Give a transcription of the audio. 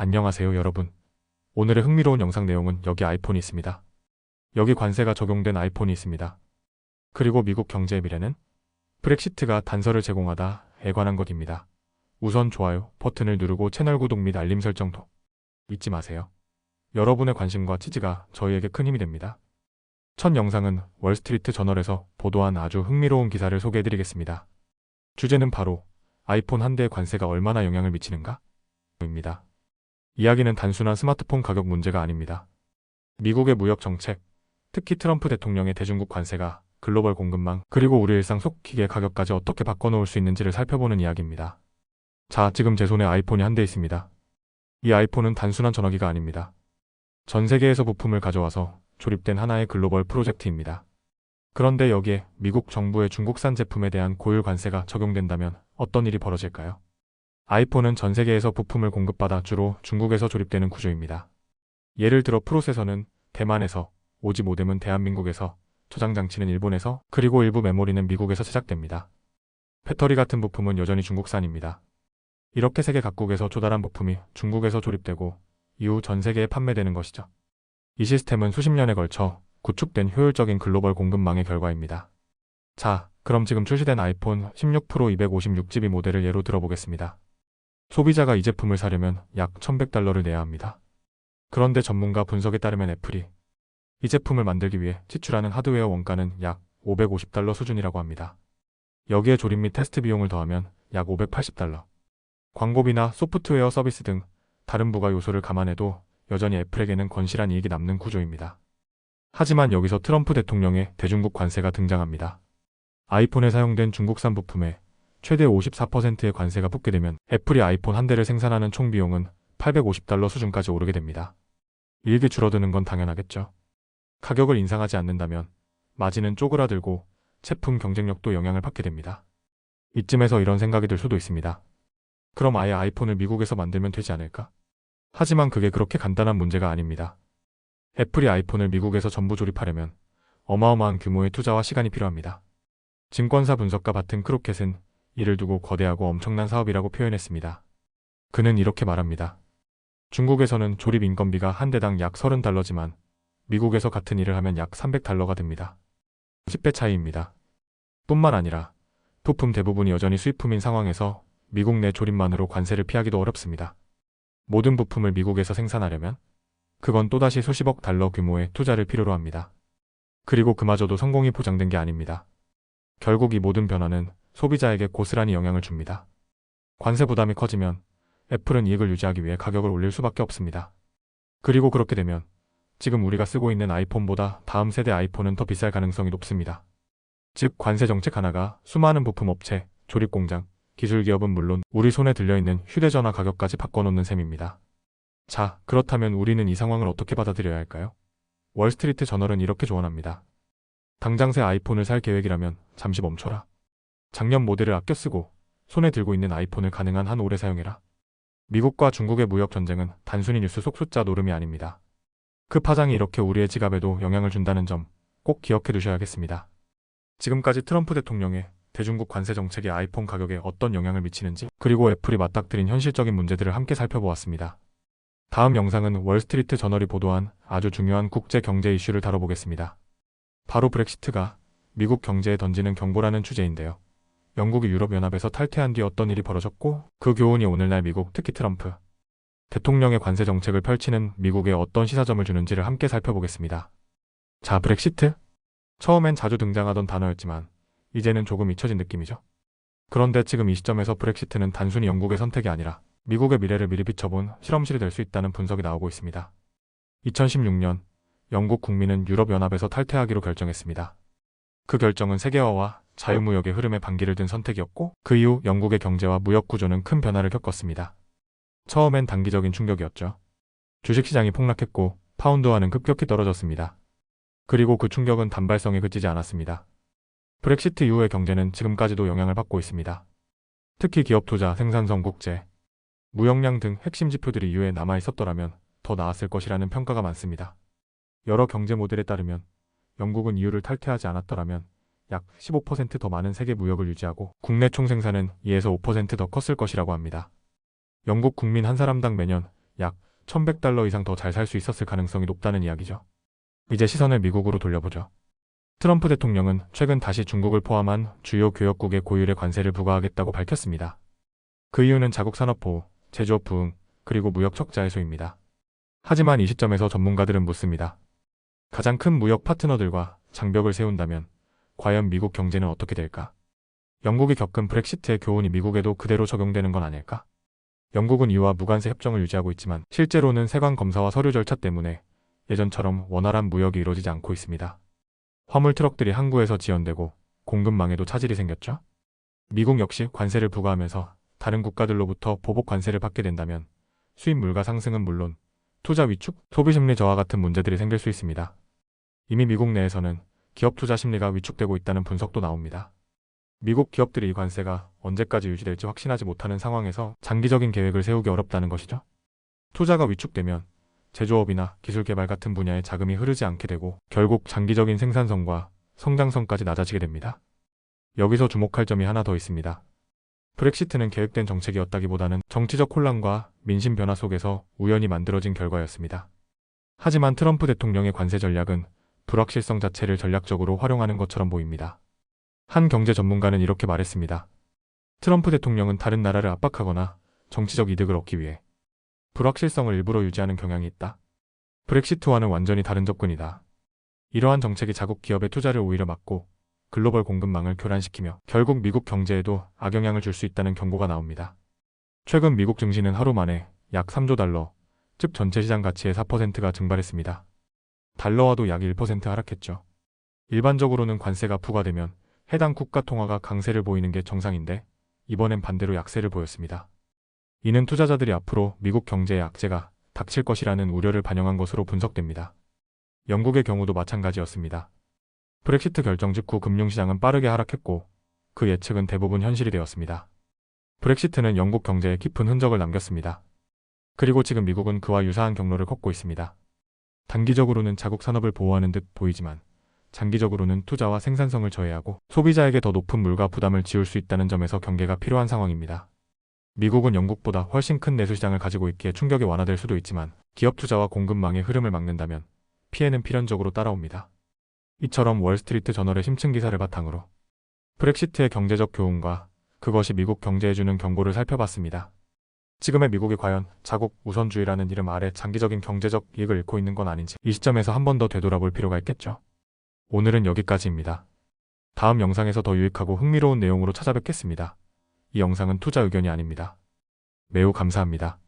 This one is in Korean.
안녕하세요 여러분. 오늘의 흥미로운 영상 내용은 여기 아이폰이 있습니다. 여기 관세가 적용된 아이폰이 있습니다. 그리고 미국 경제의 미래는? 브렉시트가 단서를 제공하다에 관한 것입니다. 우선 좋아요 버튼을 누르고 채널 구독 및 알림 설정도 잊지 마세요. 여러분의 관심과 지지가 저희에게 큰 힘이 됩니다. 첫 영상은 월스트리트 저널에서 보도한 아주 흥미로운 기사를 소개해드리겠습니다. 주제는 바로 아이폰 한 대의 관세가 얼마나 영향을 미치는가? 입니다. 이야기는 단순한 스마트폰 가격 문제가 아닙니다. 미국의 무역 정책, 특히 트럼프 대통령의 대중국 관세가 글로벌 공급망, 그리고 우리 일상 속기계 가격까지 어떻게 바꿔놓을 수 있는지를 살펴보는 이야기입니다. 자, 지금 제 손에 아이폰이 한 대 있습니다. 이 아이폰은 단순한 전화기가 아닙니다. 전 세계에서 부품을 가져와서 조립된 하나의 글로벌 프로젝트입니다. 그런데 여기에 미국 정부의 중국산 제품에 대한 고율 관세가 적용된다면 어떤 일이 벌어질까요? 아이폰은 전 세계에서 부품을 공급받아 주로 중국에서 조립되는 구조입니다. 예를 들어 프로세서는 대만에서, 오지 모뎀은 대한민국에서, 저장 장치는 일본에서, 그리고 일부 메모리는 미국에서 제작됩니다. 배터리 같은 부품은 여전히 중국산입니다. 이렇게 세계 각국에서 조달한 부품이 중국에서 조립되고 이후 전 세계에 판매되는 것이죠. 이 시스템은 수십 년에 걸쳐 구축된 효율적인 글로벌 공급망의 결과입니다. 자, 그럼 지금 출시된 아이폰 16 프로 256GB 모델을 예로 들어보겠습니다. 소비자가 이 제품을 사려면 약 1100달러를 내야 합니다. 그런데 전문가 분석에 따르면 애플이 이 제품을 만들기 위해 지출하는 하드웨어 원가는 약 550달러 수준이라고 합니다. 여기에 조립 및 테스트 비용을 더하면 약 580달러. 광고비나 소프트웨어 서비스 등 다른 부가 요소를 감안해도 여전히 애플에게는 건실한 이익이 남는 구조입니다. 하지만 여기서 트럼프 대통령의 대중국 관세가 등장합니다. 아이폰에 사용된 중국산 부품에 최대 54%의 관세가 붙게 되면 애플이 아이폰 한 대를 생산하는 총 비용은 850달러 수준까지 오르게 됩니다. 이익이 줄어드는 건 당연하겠죠. 가격을 인상하지 않는다면 마진은 쪼그라들고 제품 경쟁력도 영향을 받게 됩니다. 이쯤에서 이런 생각이 들 수도 있습니다. 그럼 아예 아이폰을 미국에서 만들면 되지 않을까? 하지만 그게 그렇게 간단한 문제가 아닙니다. 애플이 아이폰을 미국에서 전부 조립하려면 어마어마한 규모의 투자와 시간이 필요합니다. 증권사 분석가 바튼 크로켓은 이를 두고 거대하고 엄청난 사업이라고 표현했습니다. 그는 이렇게 말합니다. 중국에서는 조립 인건비가 한 대당 약 30달러지만 미국에서 같은 일을 하면 약 300달러가 됩니다. 10배 차이입니다. 뿐만 아니라 부품 대부분이 여전히 수입품인 상황에서 미국 내 조립만으로 관세를 피하기도 어렵습니다. 모든 부품을 미국에서 생산하려면 그건 또다시 수십억 달러 규모의 투자를 필요로 합니다. 그리고 그마저도 성공이 보장된 게 아닙니다. 결국 이 모든 변화는 소비자에게 고스란히 영향을 줍니다. 관세 부담이 커지면 애플은 이익을 유지하기 위해 가격을 올릴 수밖에 없습니다. 그리고 그렇게 되면 지금 우리가 쓰고 있는 아이폰보다 다음 세대 아이폰은 더 비쌀 가능성이 높습니다. 즉 관세 정책 하나가 수많은 부품 업체, 조립 공장, 기술 기업은 물론 우리 손에 들려있는 휴대전화 가격까지 바꿔놓는 셈입니다. 자, 그렇다면 우리는 이 상황을 어떻게 받아들여야 할까요? 월스트리트 저널은 이렇게 조언합니다. 당장 새 아이폰을 살 계획이라면 잠시 멈춰라. 작년 모델을 아껴 쓰고 손에 들고 있는 아이폰을 가능한 한 오래 사용해라. 미국과 중국의 무역 전쟁은 단순히 뉴스 속 숫자 노름이 아닙니다. 그 파장이 이렇게 우리의 지갑에도 영향을 준다는 점 꼭 기억해 두셔야겠습니다. 지금까지 트럼프 대통령의 대중국 관세 정책이 아이폰 가격에 어떤 영향을 미치는지, 그리고 애플이 맞닥뜨린 현실적인 문제들을 함께 살펴보았습니다. 다음 영상은 월스트리트 저널이 보도한 아주 중요한 국제 경제 이슈를 다뤄보겠습니다. 바로 브렉시트가 미국 경제에 던지는 경고라는 주제인데요. 영국이 유럽연합에서 탈퇴한 뒤 어떤 일이 벌어졌고 그 교훈이 오늘날 미국, 특히 트럼프 대통령의 관세 정책을 펼치는 미국에 어떤 시사점을 주는지를 함께 살펴보겠습니다. 자, 브렉시트? 처음엔 자주 등장하던 단어였지만 이제는 조금 잊혀진 느낌이죠. 그런데 지금 이 시점에서 브렉시트는 단순히 영국의 선택이 아니라 미국의 미래를 미리 비춰본 실험실이 될 수 있다는 분석이 나오고 있습니다. 2016년 영국 국민은 유럽연합에서 탈퇴하기로 결정했습니다. 그 결정은 세계화와 자유무역의 흐름에 반기를 든 선택이었고 그 이후 영국의 경제와 무역 구조는 큰 변화를 겪었습니다. 처음엔 단기적인 충격이었죠. 주식시장이 폭락했고 파운드화는 급격히 떨어졌습니다. 그리고 그 충격은 단발성에 그치지 않았습니다. 브렉시트 이후의 경제는 지금까지도 영향을 받고 있습니다. 특히 기업 투자, 생산성 국제, 무역량 등 핵심 지표들이 이후에 남아있었더라면 더 나았을 것이라는 평가가 많습니다. 여러 경제 모델에 따르면 영국은 EU를 탈퇴하지 않았더라면 약 15% 더 많은 세계 무역을 유지하고 국내 총생산은 2에서 5% 더 컸을 것이라고 합니다. 영국 국민 한 사람당 매년 약 1100달러 이상 더 잘 살 수 있었을 가능성이 높다는 이야기죠. 이제 시선을 미국으로 돌려보죠. 트럼프 대통령은 최근 다시 중국을 포함한 주요 교역국의 고율의 관세를 부과하겠다고 밝혔습니다. 그 이유는 자국 산업보호, 제조업 부흥, 그리고 무역 적자 해소입니다. 하지만 이 시점에서 전문가들은 묻습니다. 가장 큰 무역 파트너들과 장벽을 세운다면 과연 미국 경제는 어떻게 될까? 영국이 겪은 브렉시트의 교훈이 미국에도 그대로 적용되는 건 아닐까? 영국은 이와 무관세 협정을 유지하고 있지만 실제로는 세관 검사와 서류 절차 때문에 예전처럼 원활한 무역이 이루어지지 않고 있습니다. 화물 트럭들이 항구에서 지연되고 공급망에도 차질이 생겼죠. 미국 역시 관세를 부과하면서 다른 국가들로부터 보복 관세를 받게 된다면 수입 물가 상승은 물론 투자 위축, 소비 심리 저하 같은 문제들이 생길 수 있습니다. 이미 미국 내에서는 기업 투자 심리가 위축되고 있다는 분석도 나옵니다. 미국 기업들이 이 관세가 언제까지 유지될지 확신하지 못하는 상황에서 장기적인 계획을 세우기 어렵다는 것이죠. 투자가 위축되면 제조업이나 기술 개발 같은 분야에 자금이 흐르지 않게 되고 결국 장기적인 생산성과 성장성까지 낮아지게 됩니다. 여기서 주목할 점이 하나 더 있습니다. 브렉시트는 계획된 정책이었다기보다는 정치적 혼란과 민심 변화 속에서 우연히 만들어진 결과였습니다. 하지만 트럼프 대통령의 관세 전략은 불확실성 자체를 전략적으로 활용하는 것처럼 보입니다. 한 경제 전문가는 이렇게 말했습니다. 트럼프 대통령은 다른 나라를 압박하거나 정치적 이득을 얻기 위해 불확실성을 일부러 유지하는 경향이 있다. 브렉시트와는 완전히 다른 접근이다. 이러한 정책이 자국 기업의 투자를 오히려 막고 글로벌 공급망을 교란시키며 결국 미국 경제에도 악영향을 줄 수 있다는 경고가 나옵니다. 최근 미국 증시는 하루 만에 약 3조 달러, 즉 전체 시장 가치의 4%가 증발했습니다. 달러화도 약 1% 하락했죠. 일반적으로는 관세가 부과되면 해당 국가 통화가 강세를 보이는 게 정상인데 이번엔 반대로 약세를 보였습니다. 이는 투자자들이 앞으로 미국 경제의 악재가 닥칠 것이라는 우려를 반영한 것으로 분석됩니다. 영국의 경우도 마찬가지였습니다. 브렉시트 결정 직후 금융시장은 빠르게 하락했고 그 예측은 대부분 현실이 되었습니다. 브렉시트는 영국 경제에 깊은 흔적을 남겼습니다. 그리고 지금 미국은 그와 유사한 경로를 걷고 있습니다. 단기적으로는 자국 산업을 보호하는 듯 보이지만 장기적으로는 투자와 생산성을 저해하고 소비자에게 더 높은 물가 부담을 지울 수 있다는 점에서 경계가 필요한 상황입니다. 미국은 영국보다 훨씬 큰 내수시장을 가지고 있기에 충격이 완화될 수도 있지만 기업 투자와 공급망의 흐름을 막는다면 피해는 필연적으로 따라옵니다. 이처럼 월스트리트 저널의 심층 기사를 바탕으로 브렉시트의 경제적 교훈과 그것이 미국 경제에 주는 경고를 살펴봤습니다. 지금의 미국이 과연 자국 우선주의라는 이름 아래 장기적인 경제적 이익을 잃고 있는 건 아닌지 이 시점에서 한 번 더 되돌아볼 필요가 있겠죠. 오늘은 여기까지입니다. 다음 영상에서 더 유익하고 흥미로운 내용으로 찾아뵙겠습니다. 이 영상은 투자 의견이 아닙니다. 매우 감사합니다.